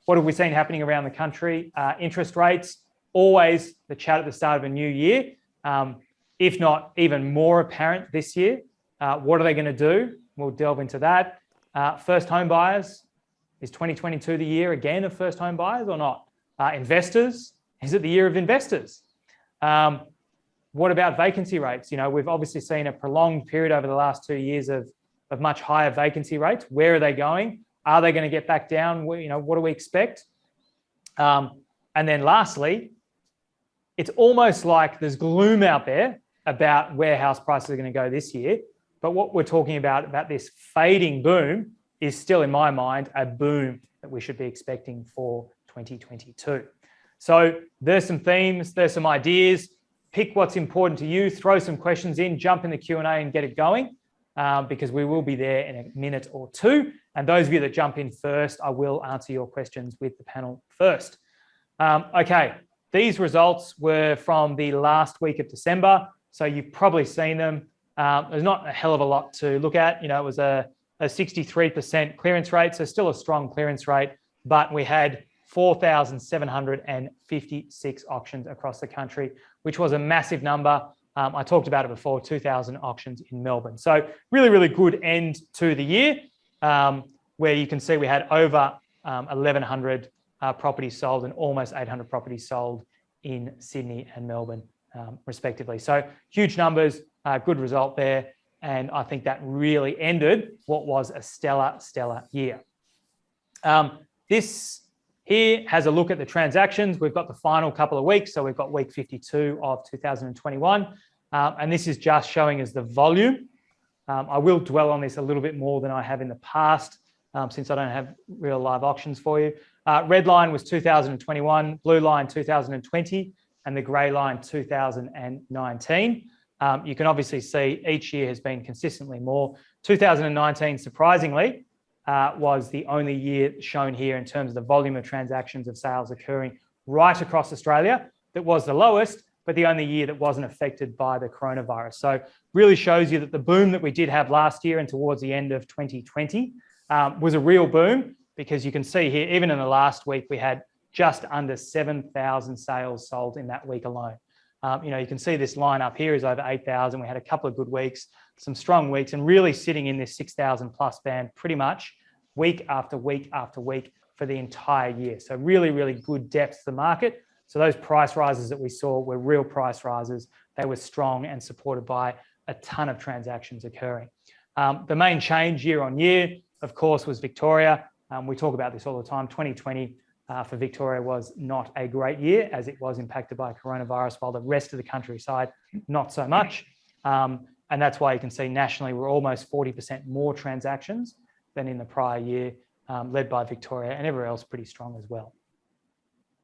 What have we seen happening around the country? Interest rates, always the chat at the start of a new year, if not even more apparent this year. What are they going to do? We'll delve into that. First home buyers, is 2022 the year again of first home buyers or not? Investors, is it the year of investors? What about vacancy rates? We've obviously seen a prolonged period over the last 2 years of much higher vacancy rates. Where are they going? Are they going to get back down? What do we expect? And then lastly, it's almost like there's gloom out there about where house prices are going to go this year. But what we're talking about this fading boom is still, in my mind, a boom that we should be expecting for 2022. So there's some themes, there's some ideas. Pick what's important to you, throw some questions in, jump in the Q&A and get it going, because we will be there in a minute or two. And those of you that jump in first, I will answer your questions with the panel first. Okay, these results were from the last week of December, so you've probably seen them. There's not a hell of a lot to look at. It was a 63% clearance rate, so still a strong clearance rate, but we had 4,756 auctions across the country, which was a massive number. I talked about it before, 2,000 auctions in Melbourne. So really, really good end to the year, where you can see we had over 1,100 properties sold and almost 800 properties sold in Sydney and Melbourne, respectively. So huge numbers, good result there. And I think that really ended what was a stellar year. This here has a look at the transactions. We've got the final couple of weeks. So we've got week 52 of 2021. And this is just showing us the volume. I will dwell on this a little bit more than I have in the past, since I don't have real live auctions for you. Red line was 2021, blue line 2020, and the grey line 2019. You can obviously see each year has been consistently more. 2019, surprisingly, was the only year shown here in terms of the volume of transactions of sales occurring right across Australia that was the lowest, but the only year that wasn't affected by the coronavirus. So really shows you that the boom that we did have last year and towards the end of 2020 was a real boom, because you can see here, even in the last week, we had just under 7,000 sales sold in that week alone. You can see this line up here is over 8,000. We had a couple of good weeks, some strong weeks, and really sitting in this 6,000 plus band pretty much week after week after week for the entire year. So really, really good depth to the market. So those price rises that we saw were real price rises. They were strong and supported by a ton of transactions occurring. The main change year on year, of course, was Victoria. We talk about this all the time. 2020 for Victoria was not a great year, as it was impacted by coronavirus, while the rest of the countryside, not so much. And that's why you can see nationally, we're almost 40% more transactions than in the prior year, led by Victoria, and everywhere else pretty strong as well.